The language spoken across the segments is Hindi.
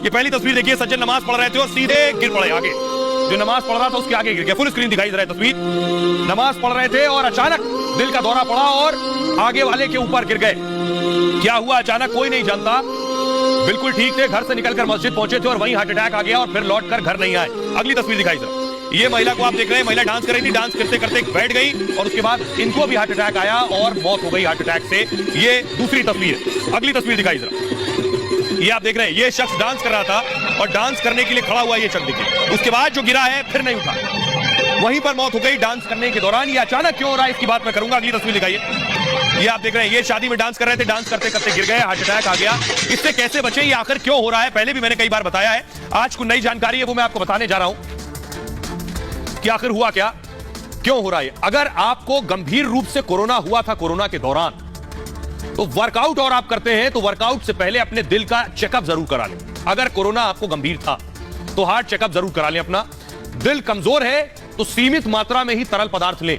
ये पहली तस्वीर देखिए, सज्जन नमाज पढ़ रहे थे और सीधे गिर पड़े आगे। जो नमाज पढ़ रहा था उसके आगे गिर गया। फुल स्क्रीन दिखाई दे रहा है तस्वीर। नमाज पढ़ रहे थे और अचानक दिल का दौरा पड़ा और आगे वाले के ऊपर गिर गए। क्या हुआ अचानक कोई नहीं जानता। बिल्कुल ठीक थे, घर से निकलकर मस्जिद पहुंचे थे और वहीं हार्ट अटैक आ गया और फिर लौटकर घर नहीं आए। अगली तस्वीर दिखाई सर। ये महिला को आप देख रहे हैं, महिला डांस कर रही थी, डांस करते करते बैठ गई और उसके बाद इनको भी हार्ट अटैक आया और मौत हो गई हार्ट अटैक से। ये दूसरी तस्वीर। अगली तस्वीर दिखाई जरा। ये आप देख रहे हैं, ये शख्स डांस कर रहा था और डांस करने के लिए खड़ा हुआ ये शख्स देखिए। उसके बाद जो गिरा है फिर नहीं उठा, वहीं पर मौत हो गई डांस करने के दौरान। ये अचानक क्यों हो रहा है इसकी बात मैं करूंगा। अगली तस्वीर दिखाइए। ये आप देख रहे हैं, ये शादी में डांस कर रहे थे, डांस करते करते गिर गए, हार्ट अटैक आ गया। इससे कैसे बचे, ये आखिर क्यों हो रहा है, पहले भी मैंने कई बार बताया है। आज कुछ नई जानकारी है वो मैं आपको बताने जा रहा हूं कि आखिर हुआ क्या, क्यों हो रहा है। अगर आपको गंभीर रूप से कोरोना हुआ था कोरोना के दौरान, तो वर्कआउट और आप करते हैं तो वर्कआउट से पहले अपने दिल का चेकअप जरूर करा लें। अगर कोरोना आपको गंभीर था तो हार्ट चेकअप जरूर करा लें अपना। दिल कमजोर है तो सीमित मात्रा में ही तरल पदार्थ लें।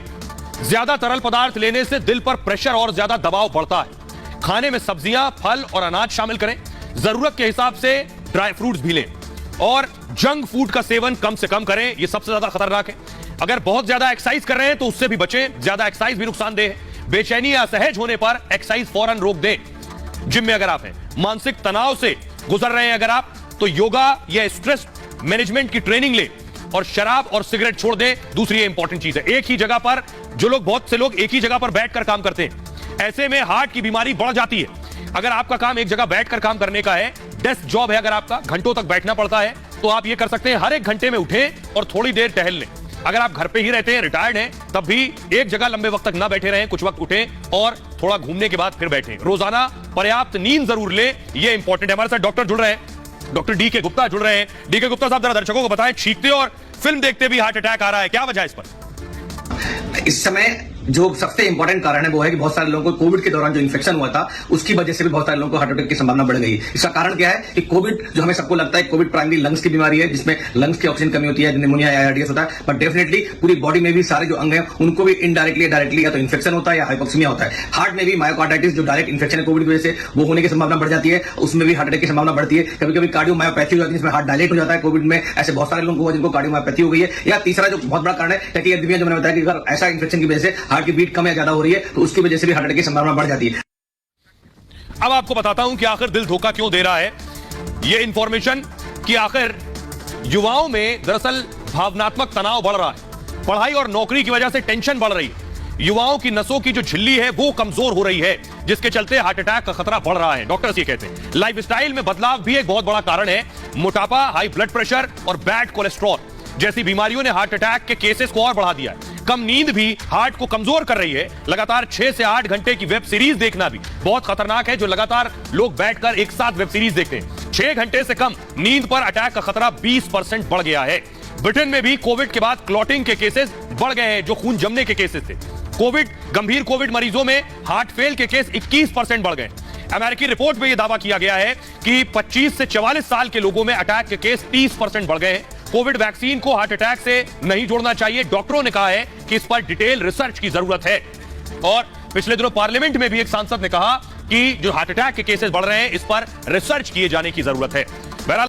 ज्यादा तरल पदार्थ लेने से दिल पर प्रेशर और ज्यादा दबाव बढ़ता है। खाने में सब्जियां, फल और अनाज शामिल करें। जरूरत के हिसाब से ड्राई फ्रूट्स भी लें और जंक फूड का सेवन कम से कम करें, यह सबसे ज्यादा खतरनाक है। अगर बहुत ज्यादा एक्सरसाइज कर रहे हैं तो उससे भी बचें, ज्यादा एक्सरसाइज भी नुकसानदेह है। बेचैनी या असहज होने पर एक्सरसाइज फौरन रोक दें। जिम में अगर आप हैं, मानसिक तनाव से गुजर रहे हैं अगर आप, तो योगा या स्ट्रेस मैनेजमेंट की ट्रेनिंग लें और शराब और सिगरेट छोड़ दें। दूसरी इंपॉर्टेंट चीज है, एक ही जगह पर बहुत से लोग एक ही जगह पर बैठकर काम करते हैं, ऐसे में हार्ट की बीमारी बढ़ जाती है। अगर आपका काम एक जगह बैठकर काम करने का है, डेस्क जॉब है, अगर आपका घंटों तक बैठना पड़ता है, तो आप ये कर सकते हैं, हर एक घंटे में उठें और थोड़ी देर टहल लें। अगर आप घर पे ही रहते हैं, रिटायर्ड हैं, तब भी एक जगह लंबे वक्त तक ना बैठे रहें, कुछ वक्त उठें और थोड़ा घूमने के बाद फिर बैठें। रोजाना पर्याप्त नींद जरूर लें, ये इंपॉर्टेंट है। हमारे साथ डॉक्टर जुड़ रहे हैं, डॉक्टर डी के गुप्ता जुड़ रहे हैं। डी के गुप्ता साहब, जरा दर्शकों को बताएं, छींकते और फिल्म देखते भी हार्ट अटैक आ रहा है, क्या वजह है इस पर? इस समय जो सबसे इंपॉर्टेंट कारण है वो है कि बहुत सारे लोगों को कोविड के दौरान जो इन्फेक्शन हुआ था उसकी वजह से भी बहुत सारे लोगों को हार्ट अटैक की संभावना बढ़ गई। इसका कारण क्या है कि कोविड, जो हमें सबको लगता है कोविड प्राइमरी लंग्स की बीमारी है, जिसमें लंग्स की ऑक्सीजन कमी होती है, निमोनिया या आईआरडीएस होता है, बट डेफिनेटली पूरी बॉडी में भी सारे जो अंग हैं उनको भी इनडायरेक्टली या डायरेक्टली या तो इन्फेक्शन होता है या हाइपोक्सीमिया होता है। हार्ट में भी मायोकार्डाइटिस, जो डायरेक्ट इन्फेक्शन है कोविड की वजह से, वो होने की संभावना बढ़ जाती है, उसमें भी हार्ट अटैक की संभावना बढ़ती है। कभी कभी कार्डियोमायोपैथी हो जाती है, जिसमें हार्ट डायलेट हो जाता है। कोविड में ऐसे बहुत सारे लोगों को जिनको कार्डियोमायोपैथी हो गई है। या तीसरा जो बहुत बड़ा कारण है टैकिकार्डिया, जो मैंने बताया कि अगर ऐसा इन्फेक्शन की वजह से हार्ट की बीट कम या ज्यादा हो रही है तो उसकी वजह से भी हार्ट अटैक की संभावना बढ़ जाती है। अब आपको बताता हूं कि आखिर दिल धोखा क्यों दे रहा है। यह इंफॉर्मेशन कि आखिर युवाओं में दरअसल भावनात्मक तनाव बढ़ रहा है। पढ़ाई और नौकरी की वजह से टेंशन बढ़ रही है। युवाओं की नसों की जो झिल्ली है वो कमजोर हो रही है, जिसके चलते हार्ट अटैक का खतरा बढ़ रहा है। डॉक्टर्स ये कहते हैं। लाइफस्टाइल में बदलाव भी एक बहुत बड़ा कारण है। मोटापा, हाई ब्लड प्रेशर और बैड कोलेस्ट्रॉल जैसी बीमारियों ने हार्ट अटैक के केसेस को और बढ़ा दिया है। कम नींद भी हार्ट को कमजोर कर रही है। लगातार 6 से 8 घंटे की वेब सीरीज देखना भी बहुत खतरनाक है। जो लगातार लोग बैठकर एक साथ वेब सीरीज देखते हैं, 6 घंटे से कम नींद पर अटैक का खतरा 20% बढ़ गया है। ब्रिटेन में भी कोविड के बाद क्लॉटिंग के केसेस बढ़ गए हैं, जो खून जमने के केसेस थे। गंभीर कोविड मरीजों में हार्ट फेल के केस 21% बढ़ गए। अमेरिकी रिपोर्ट में यह दावा किया गया है कि 25 से 44 साल के लोगों में अटैक के केस 30% बढ़ गए हैं। कोविड वैक्सीन को हार्ट अटैक से नहीं जोड़ना चाहिए। डॉक्टरों ने कहा है कि इस पर डिटेल रिसर्च की जरूरत है। और पिछले दिनों पार्लियामेंट में भी एक सांसद ने कहा कि जो हार्ट अटैक के केसेस बढ़ रहे हैं, इस पर रिसर्च किए जाने की जरूरत है। बहरहाल